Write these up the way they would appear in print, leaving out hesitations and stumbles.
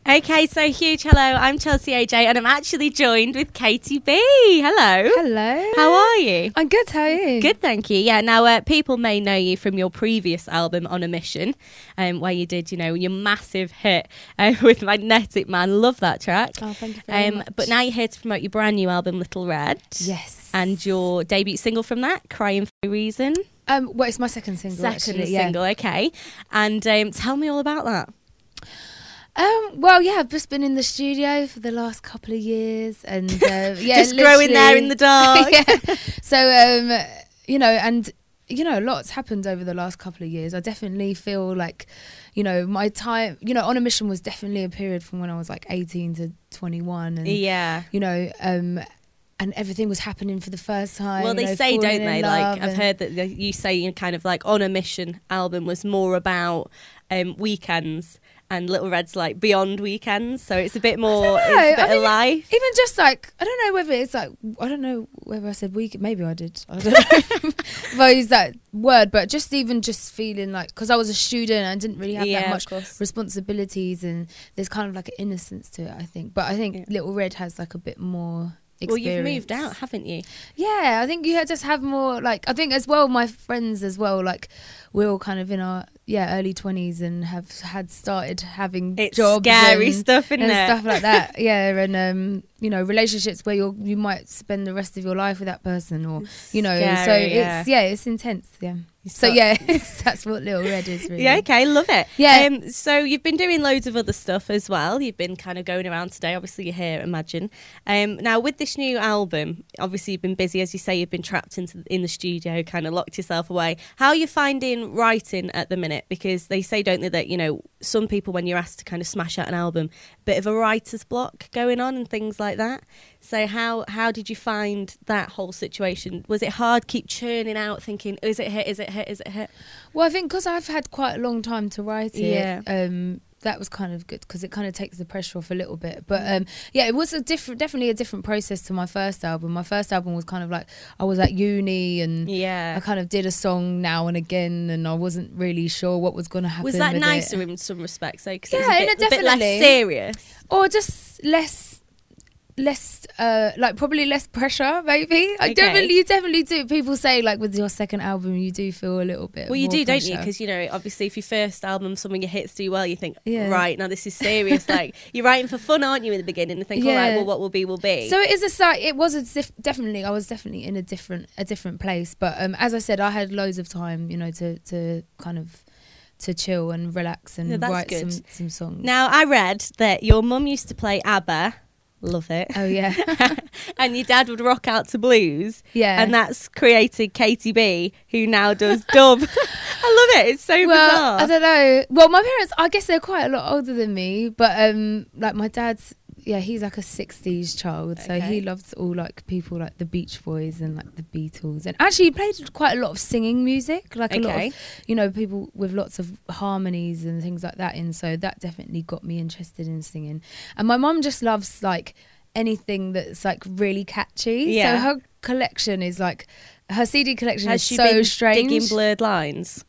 Okay, so huge hello. I'm Chellce AJ and I'm actually joined with Katy B. Hello. Hello. How are you? I'm good. How are you? Good, thank you. Yeah, now people may know you from your previous album, On a Mission, where you did, your massive hit with Magnetic Man. Love that track. Oh, thank you very much. But now you're here to promote your brand new album, Little Red. Yes. And your debut single from that, Crying for No Reason. Well, it's my second single. Second single, okay. And tell me all about that. Well, yeah, I've just been in the studio for the last couple of years, and just growing there in the dark. Yeah. So, a lot's happened over the last couple of years. I definitely feel like, my time, On a Mission was definitely a period from when I was like 18 to 21, and yeah, and everything was happening for the first time. Well, they say, don't they? Like, I've heard that you say kind of like On a Mission album was more about weekends, and Little Red's like beyond weekends, so it's a bit more, it's a bit of life. Even just like, I don't know whether I said week, maybe I did. I don't know if I used that word, but just feeling like, because I was a student, I didn't really have that much responsibilities, and there's kind of like an innocence to it, I think. But I think Little Red has like a bit more experience. Well, you've moved out, haven't you? Yeah, I think you just have more, like, I think as well, my friends as well, like, we're all kind of in our early 20s and have started having jobs, scary stuff in and there, stuff like that. Yeah, and relationships where you might spend the rest of your life with that person, or scary, it's intense. Yeah. So that's what Little Red is, really. Yeah, okay, love it. Yeah. So you've been doing loads of other stuff as well. You've been kind of going around today. Obviously, you're here, Imagine. Now, with this new album, obviously you've been busy, as you say. You've been trapped in the studio, kind of locked yourself away. How are you finding writing at the minute? Because they say, don't they, that some people, when you're asked to kind of smash out an album, bit of a writer's block going on and things like that. So how did you find that whole situation? Was it hard, keep churning out, thinking, is it hit, is it hit, is it hit? Well, I think because I've had quite a long time to write it, that was kind of good, because it kind of takes the pressure off a little bit. But it was definitely a different process to my first album. My first album was kind of like, I was at uni, and I kind of did a song now and again, and I wasn't really sure what was going to happen. Was that with nicer it. In some respects, though? Because it was a bit less serious, or just less like probably less pressure, maybe. You definitely do. People say, like, with your second album you do feel a little bit you do, pressure. don't you? Because obviously if your first album, some of your hits do well, you think, right, now this is serious. Like, you're writing for fun, aren't you, in the beginning, and think, all right, well, what will be will be. So it is I was definitely in a different place, but as I said, I had loads of time to kind of to chill and relax and write some songs. Now, I read that your mum used to play ABBA. Love it. Oh, yeah. And your dad would rock out to blues. Yeah. And that's created Katy B, who now does dub. I love it. It's so bizarre. I don't know. Well, my parents, I guess they're quite a lot older than me, but like my dad's, he's like a 60s child, so he loves all like people like the Beach Boys and like the Beatles, and actually he played quite a lot of singing music, like a lot of people with lots of harmonies and things like that in, so that definitely got me interested in singing. And my mum just loves like anything that's like really catchy, so her collection is like, her CD collection is so strange. Digging Blurred Lines?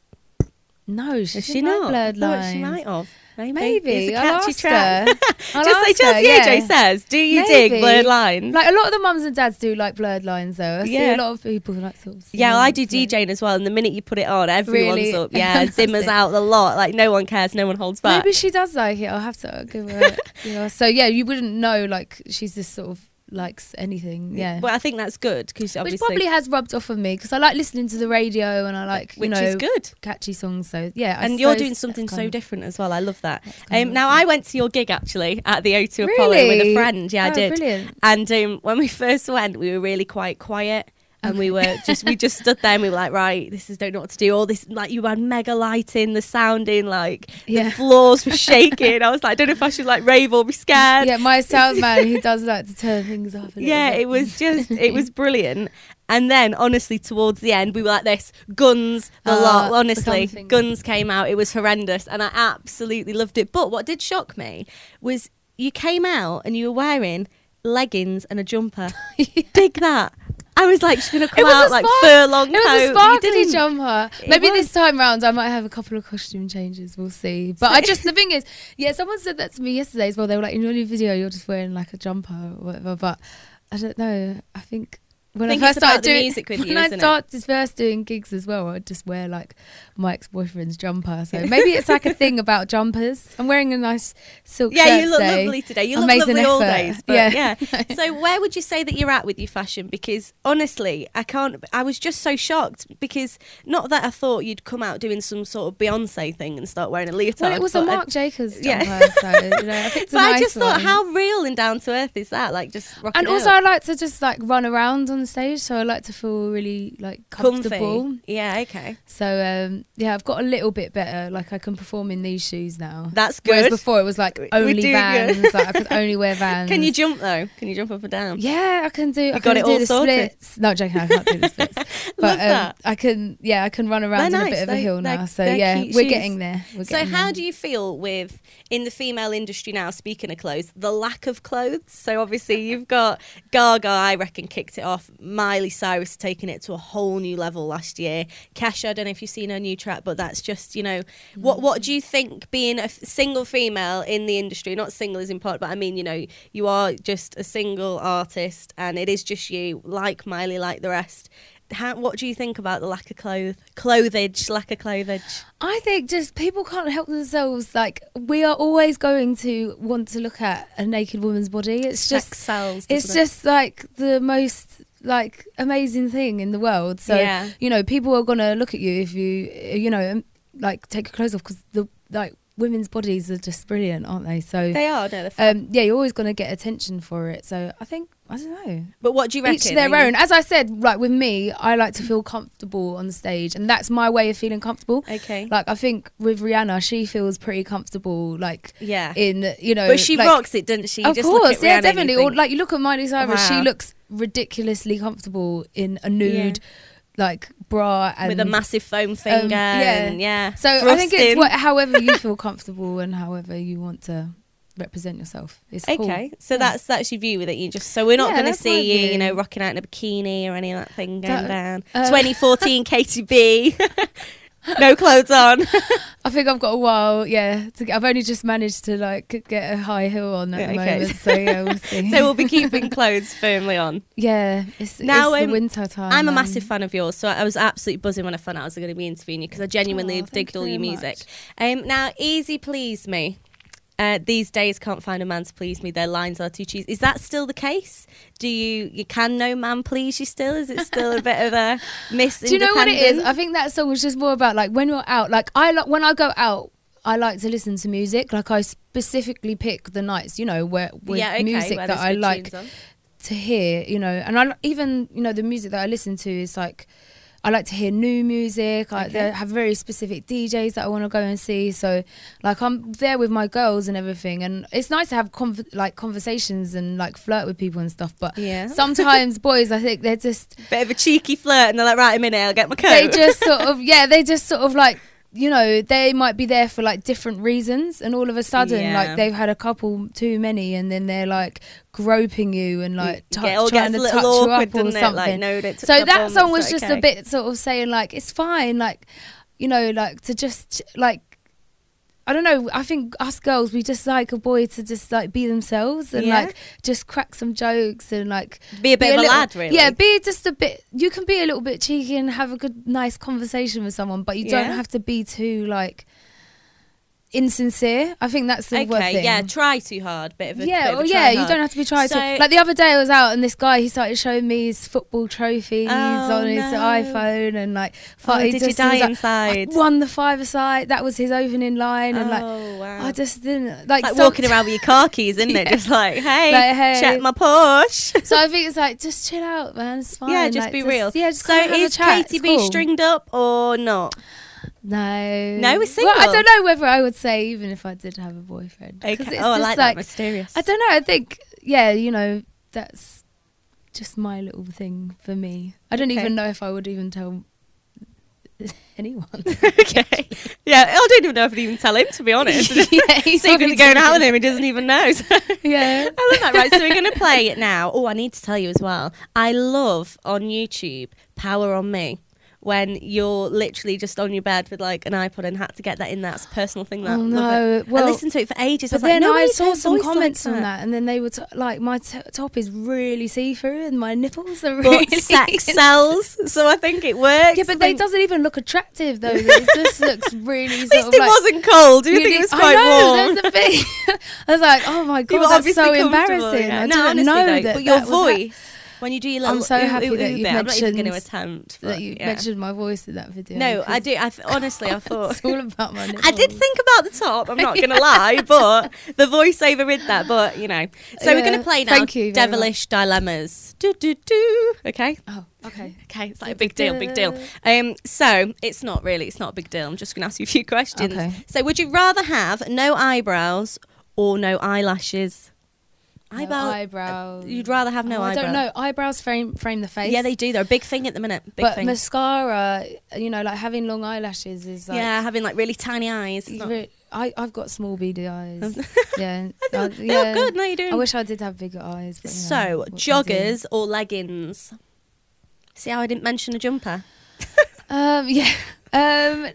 No, she not Blurred Lines. She might have. Maybe. It's a I'll catchy ask track. her. Just like Chellce AJ says, do you dig Blurred Lines? Like, a lot of the mums and dads do like Blurred Lines, though. I see a lot of people like sort of. Yeah, I do DJing as well, and the minute you put it on, everyone's up. Yeah, Zimmer's out a lot. Like, no one cares, no one holds back. Maybe she does like it. I'll have to give her it. So, you wouldn't know, like, she's this sort of likes anything. Well, I think that's good, because obviously, which probably has rubbed off on me, because I like listening to the radio, and I like which is good, catchy songs. So and you're doing something so different as well. I love that. Now I went to your gig actually at the O2 Apollo with a friend. I did. Brilliant. And when we first went, we were really quite quiet. And we just stood there and we were like, right, don't know what to do. All this, like, you had mega lighting, the sounding, like, the floors were shaking. I was like, I don't know if I should, like, rave or be scared. Yeah, my sound man, he does like to turn things up a little bit. It was brilliant. And then, honestly, towards the end, we were like this, guns, the lot. Honestly, guns came out. It was horrendous. And I absolutely loved it. But what did shock me was you came out and you were wearing leggings and a jumper. Dig that. I was like, she's going to come out like fur long coat. It was a sparkly jumper. Maybe this time round I might have a couple of costume changes. We'll see. But the thing is, yeah, someone said that to me yesterday as well. They were like, in your new video, you're just wearing like a jumper or whatever. But I don't know. I think when I first started doing music with you, when I started first doing gigs as well, I'd just wear like my ex-boyfriend's jumper. So maybe it's like a thing about jumpers. I'm wearing a nice silk shirt you look today. lovely today. You look lovely all days. But yeah. So where would you say that you're at with your fashion? Because honestly, I was just so shocked, because not that I thought you'd come out doing some sort of Beyonce thing and start wearing a leotard. Well, it was a Marc Jacobs jumper. So, I picked a nice I just thought, one. how real and down to earth is that? Like, just rocking and also, I like to just like run around on the stage, so I like to feel really like comfortable. Comfy. Yeah, okay. So I've got a little bit better. Like, I can perform in these shoes now. That's good. Whereas before it was like only Vans. Like, I could only wear Vans. Can you jump though? Can you jump up and down? Yeah, I can do. You got it all sorted. Splits. No, joking, I can't do the splits. But I can run around on a bit of a hill now. So yeah, we're getting there. So how do you feel with, in the female industry now, speaking of clothes, the lack of clothes? So obviously you've got Gaga, I reckon, kicked it off. Miley Cyrus taking it to a whole new level last year. Kesha, I don't know if you've seen her new track, but that's just, what do you think, being a single female in the industry, not single as in part, but I mean, you are just a single artist and it is just you, like Miley, like the rest. What do you think about the lack of clothage? I think just people can't help themselves. Like, we are always going to want to look at a naked woman's body. It's just sells, it's just like the most like amazing thing in the world. So people are gonna look at you if you like take your clothes off, because the women's bodies are just brilliant, aren't they? So they are. No, you're always gonna get attention for it. So I think, I don't know. But what do you reckon? Each their own. As I said, like with me, I like to feel comfortable on the stage, and that's my way of feeling comfortable. Okay. Like, I think with Rihanna, she feels pretty comfortable. Like, in but she rocks it, doesn't she? Of just course, look at Rihanna, definitely. Or like you look at Miley Cyrus, she looks ridiculously comfortable in a nude. Like bra and with a massive foam finger. So I think it's however you feel comfortable and however you want to represent yourself. It's okay, cool. So that's your view with it. So we're not going to see you, rocking out in a bikini or any of that thing going down. 2014 Katy B. No clothes on. I think I've got a while, I've only just managed to like get a high heel on at the moment. So we'll see. So we'll be keeping clothes firmly on. Yeah, it's the winter time. I'm a massive fan of yours, so I was absolutely buzzing when I found out I was going to be interviewing you, because I genuinely digged all your music. Now, Easy Please Me. These days can't find a man to please me. Their lines are too cheesy. Is that still the case? Do you can no man please you still? Is it still a bit of a miss? Do you know what it is? I think that song was just more about like when you're out. Like when I go out, I like to listen to music. Like, I specifically pick the nights, where music that I like to hear. And I even the music that I listen to is like, I like to hear new music. They have very specific DJs that I want to go and see. So, like, I'm there with my girls and everything, and it's nice to have conversations and like flirt with people and stuff. But sometimes boys, I think they're just bit of a cheeky flirt, and they're like, right a minute, I'll get my coat. They just sort of like. They might be there for like different reasons, and all of a sudden like they've had a couple too many, and then they're like groping you and like trying to touch you up or something. Like, so that song was just a bit sort of saying like, it's fine, like like to just like, I don't know, I think us girls, we just like a boy to just like be themselves and like just crack some jokes and like be a bit of a lad, really. Yeah, be just a bit, you can be a little bit cheeky and have a good nice conversation with someone, but you don't have to be too like insincere. I think that's the word thing. Yeah, try too hard. Bit of a you don't have to be trying to. Like the other day I was out and this guy, he started showing me his football trophies on his iPhone, and like did you die inside? I won the 5-a-side. That was his opening line. And I just didn't like walking around with your car keys, isn't it? Just like, hey, check my Porsche. So I think it's like, just chill out, man, it's fine. Yeah, just be real. Yeah, just so is Katy B stringed up or not? No, we're single. Well, I don't know whether I would say even if I did have a boyfriend. Okay. I like that, mysterious. I don't know. I think that's just my little thing for me. I don't even know if I would even tell anyone. Okay. Yeah, I don't even know if I'd even tell him, to be honest. He's secretly going out with him, he doesn't even know. Yeah. I love that. Right, so we're going to play it now. Oh, I need to tell you as well. I love on YouTube Power on Me. When you're literally just on your bed with like an iPod and had to get that in, that's a personal thing. That no, well, I listened to it for ages. But then I saw some comments on that, and then they were like, my top is really see-through, and my nipples are really sex sells, so I think it works. Yeah, but it doesn't even look attractive though. It just looks really. At least it wasn't cold. Do you think it was quite warm? That's the thing. I was like, oh my god, that's so embarrassing. Yeah. I didn't know that. But your voice. When you do your little, I'm so happy that you mentioned. I'm not even going to attempt that you mentioned my voice in that video. No, I do. Honestly, I thought it's all about my nipples. I did think about the top. I'm not going to lie, but the voiceover with that. But you know, so we're going to play now. Thank you. Devilish dilemmas. Do do do. Okay. Oh, okay. Okay. It's like a big deal. Big deal. So it's not really. It's not a big deal. I'm just going to ask you a few questions. Okay. So would you rather have no eyebrows or no eyelashes? Eyebrows. You'd rather have no eyebrows. I don't know. Eyebrows frame the face. Yeah, they do. They're a big thing at the minute. But mascara, you know, like having long eyelashes is like... Yeah, having like really tiny eyes. I've got small beady eyes. Yeah. They look good. No, you do. I wish I did have bigger eyes. But, so, joggers or leggings? See how I didn't mention a jumper? Yeah. I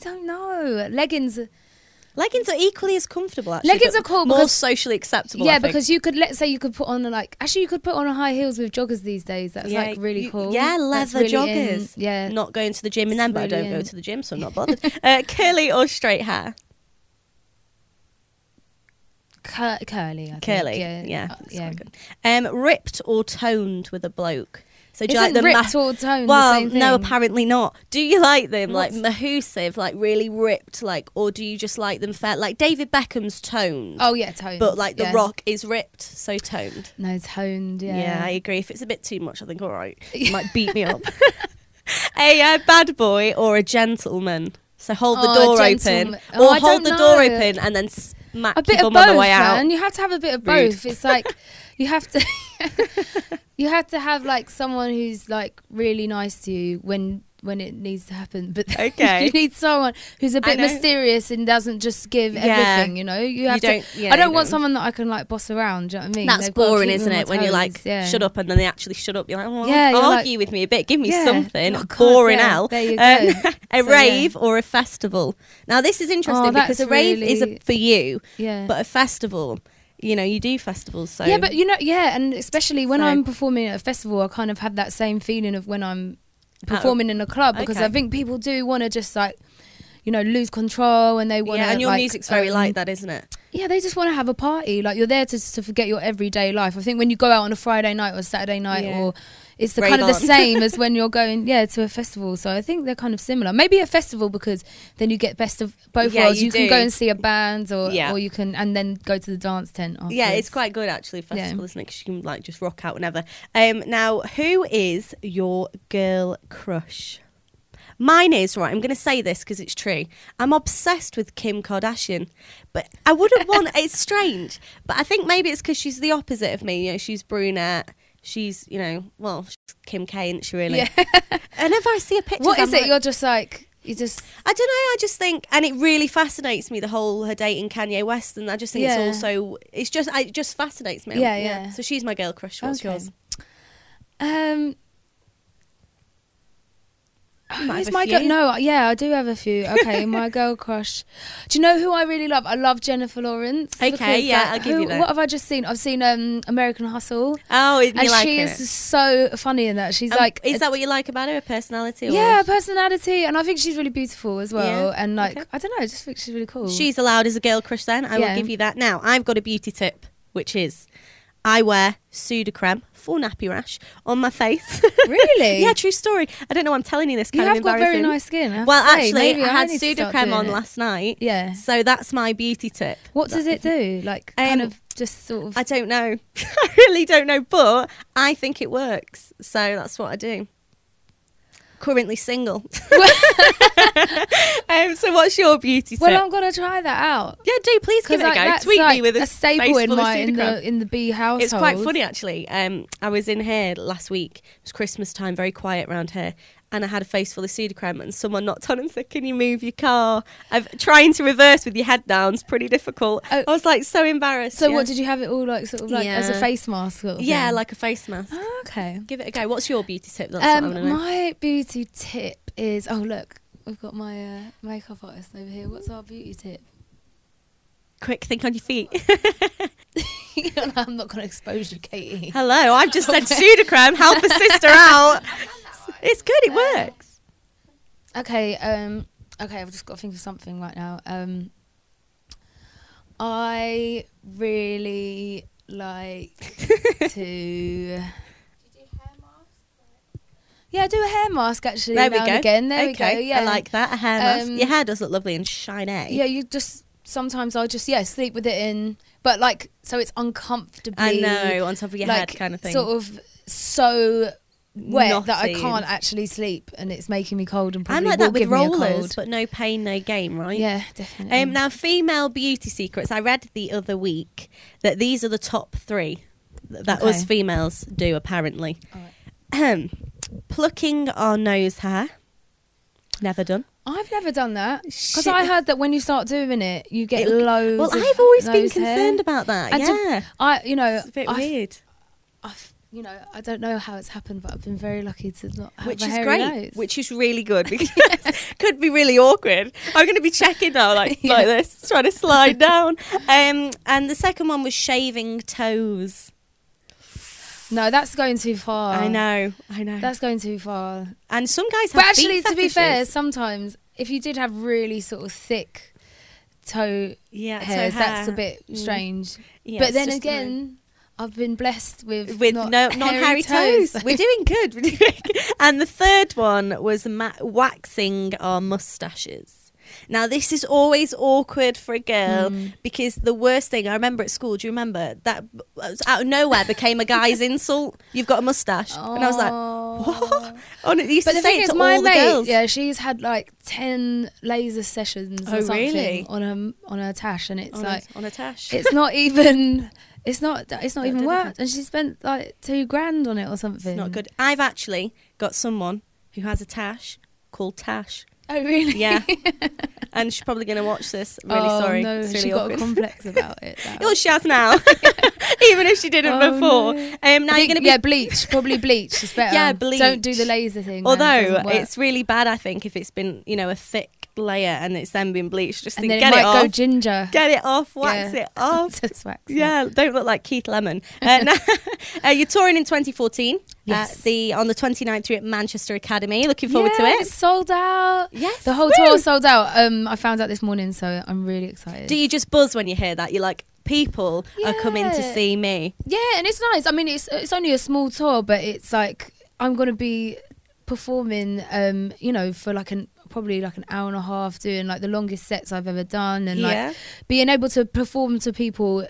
don't know. Leggings are equally as comfortable, actually. Leggings are cool. More socially acceptable, yeah, because you could, let's say you could put on you could put on a high heels with joggers these days. That's like really cool. Yeah, leather really joggers. Yeah. Not going to the gym in them, but really I don't go to the gym, so I'm not bothered. Curly or straight hair? Curly, I think. Curly, yeah. Ripped or toned with a bloke? So do you Isn't like them ripped or toned well, the same thing? no, apparently not. Do you like them like mahoosive, like really ripped, like, or do you just like them fair? Like David Beckham's toned. Oh yeah, toned. But like The Rock is ripped, so toned. No, toned. Yeah. Yeah, I agree. If it's a bit too much, I think all right, you might beat me up. A bad boy or a gentleman? So hold the door open, or hold the door open and then smack a bit your of bum both, on the way man. out. You have to have a bit of both. It's like you have to. You have to have like someone who's like really nice to you when it needs to happen, but you need someone who's a bit mysterious and doesn't just give everything. You know, you have to. I don't want someone that I can like boss around. Do you know what I mean? That's boring, isn't it? When you're like, shut up, and then they actually shut up. You're like, argue with me a bit. Give me something. Boring hell. There you go. A rave or a festival? Now this is interesting because a rave is for you, but a festival. You know, you do festivals, so yeah, but you know, and especially when I'm performing at a festival, I kind of have that same feeling of when I'm performing in a club, because I think people do want to just like, you know, lose control, and they want to. Yeah, and your like, music's very like that, isn't it? Yeah, they just want to have a party. Like you're there to forget your everyday life. I think when you go out on a Friday night or Saturday night, or it's kind of the same as when you're going to a festival. So I think they're kind of similar. Maybe a festival because then you get best of both worlds. You can go and see a band, or you can and then go to the dance tent afterwards. Yeah, it's quite good actually. Festival, isn't it? Because you can like just rock out whenever. Now, who is your girl crush? Mine is, right, I'm going to say this because it's true. I'm obsessed with Kim Kardashian, but I wouldn't want, it's strange, but I think maybe it's because she's the opposite of me. You know, she's brunette. She's, you know, well, she's Kim K, isn't she really? Yeah. Whenever I see a picture, what is it? You're just like, I don't know, I just think, and it really fascinates me, the whole her dating Kanye West, and I just think it just fascinates me. Yeah. So she's my girl crush. What's yours? It's my girl. No, I do have a few. Okay, my girl crush. Do you know who I really love? I love Jennifer Lawrence. Okay, I'll give you that. What have I just seen? I've seen American Hustle. Oh, and she is so funny in that. She's like, is that what you like about her? Her personality? Yeah, personality, and I think she's really beautiful as well. Yeah. And like, I don't know, I just think she's really cool. She's allowed as a girl crush. Then I will give you that. Now I've got a beauty tip, which is I wear Sudocreme for nappy rash on my face. Really? Yeah, true story. I don't know why I'm telling you this. You have got very nice skin. Well, actually, I had Sudocreme on last night. Yeah. So that's my beauty tip. What does it do? Like, kind of just sort of... I don't know. I really don't know, but I think it works. So that's what I do. currently single. So what's your beauty tip? Well, I'm gonna try that out. Yeah, do please give it a go. Tweet me with a staple in the B household. It's quite funny actually. I was in here last week. It was Christmas time, very quiet around here, and I had a face full of pseudocreme, and someone knocked on and said, "Can you move your car?" Trying to reverse with your head down is pretty difficult. I was like so embarrassed. So what did you have it all like, sort of like as a face mask? Sort of thing? Like a face mask. Oh, okay, give it a go. What's your beauty tip? That's what I wanna know. My beauty tip is look. We've got my makeup artist over here. What's our beauty tip? Quick, think on your feet. I'm not going to expose you, Katie. Hello, I've just said pseudocreme. Help a sister out. It's good. It works. Okay. I've just got to think of something right now. I really like to. Yeah, I do a hair mask actually. There we go. Again. There we go. Yeah, I like that. A hair mask. Your hair does look lovely and shiny. Yeah, you just sometimes I'll just sleep with it in, but like so it's uncomfortably. I know, on top of your head kind of thing. Sort of so wet Knotty. that I can't actually sleep, and it's making me cold and probably I'm like that with rollers, rollers, but no pain, no gain, right? Yeah, definitely. Now, female beauty secrets. I read the other week that these are the top 3 that us females do apparently. All right. Plucking our nose hair. Never done. I've never done that because I heard that when you start doing it, you get loads. Well, of I've always been nose concerned hair. about that. And it's a bit weird. I don't know how it's happened, but I've been very lucky to not have Which a is hairy great, nose. which is really good because could be really awkward. I'm going to be checking now, like this, trying to slide down. And the second one was shaving toes. No, that's going too far. I know. That's going too far. And some guys have But actually, feet to be fair, fetishes. sometimes if you did have really sort of thick toe hairs, that's a bit strange. Yeah, but then again, I've been blessed with not hairy toes. We're doing good. And the third one was waxing our mustaches. Now, this is always awkward for a girl because the worst thing I remember at school, do you remember that out of nowhere became a guy's insult? You've got a mustache. And I was like, what? Oh, it used to say it to all the girls. Yeah, she's had like 10 laser sessions or something really? on her tash, and it's on a tash. It's not even. It's not even worth, and she spent like $2,000 on it or something. It's not good. I've actually got someone who has a tash called Tash. Oh really? Yeah. And she's probably going to watch this. Really sorry. No, it's really she got a complex about it. Well, she has now. Even if she didn't before. No. Now you're going to be bleach. Probably bleach. It's better. Yeah, bleach. Don't do the laser thing. Although it's really bad, I think, if it's been a thick layer and it's then been bleached. Just and think, then get it it might off. go ginger. Get it off. Wax it off. Just wax it. Yeah, don't look like Keith Lemon. You're touring in 2014. Yes. On the 29th, you're at Manchester Academy. Looking forward to it. It's sold out. Yes. The whole tour sold out. I found out this morning, so I'm really excited. Do you just buzz when you hear that? You're like, people are coming to see me. Yeah, and it's nice. I mean, it's only a small tour, but it's like I'm going to be performing, for probably like an hour and a half, doing like the longest sets I've ever done, and like being able to perform to people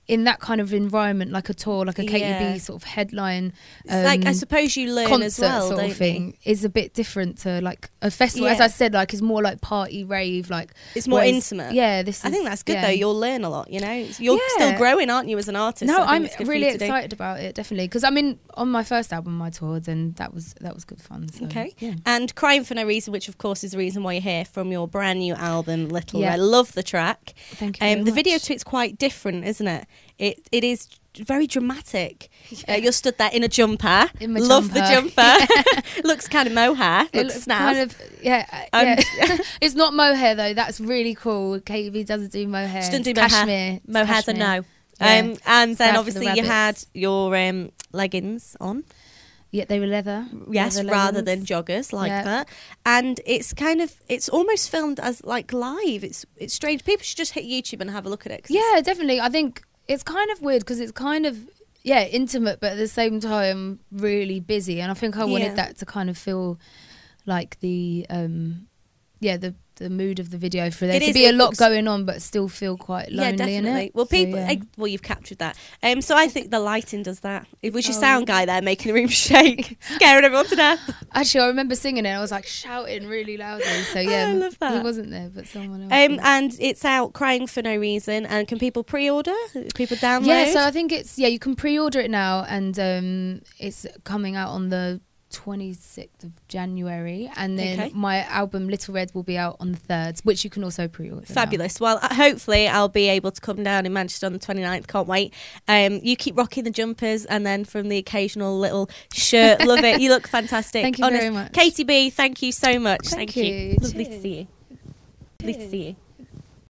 in that kind of environment, like a tour, like a Katy B sort of headline. Like I suppose you learn as well, sort don't of thing, is a bit different to like a festival. Yeah. As I said, like it's more like party rave, like it's more intimate. Yeah, I think that's good though. You'll learn a lot. You're still growing, aren't you, as an artist? No, so I'm really excited about it, definitely, because I mean, on my first album I toured, and that was good fun. So, okay, yeah. And Crying for No Reason, which of course is the reason why you're here, from your brand new album, Little Red. I love the track. Thank you. Very the much. video to it's quite different, isn't it? It is very dramatic. You're stood there in a jumper. In my love jumper. the jumper. Looks kind of mohair. It looks looks kind of It's not mohair though. That's really cool. Katy B doesn't do mohair. She doesn't do cashmere. Mohair's a no. Yeah. And then Sad obviously you had your leggings on. Yeah, they were leather. Yes, leather rather leggings. than joggers like that. And it's almost filmed as like live. It's strange. People should just hit YouTube and have a look at it. Yeah, definitely. I think it's kind of weird because it's kind of intimate, but at the same time really busy. And I think I wanted that to kind of feel like the the mood of the video for there It to is, be a it lot looks- going on, but still feel quite lonely. Yeah, definitely. In it. Well, So, people. yeah. Well, you've captured that. So I think the lighting does that. It was your sound guy there making the room shake, scaring everyone to death. Actually, I remember singing it. I was like shouting really loudly. So yeah, I love that. He wasn't there, but someone else. was. And it's out, Crying for No Reason. And can people pre-order? People download? Yeah, so I think you can pre-order it now, and it's coming out on the 26th of January, and then my album Little Red will be out on the 3rd, which you can also pre-order. Fabulous. Well, hopefully I'll be able to come down in Manchester on the 29th. Can't wait. You keep rocking the jumpers, and then from the occasional little shirt. Love it. You look fantastic. Thank you very much. Katy B, thank you so much. Thank you. Lovely to see you. Lovely to see you.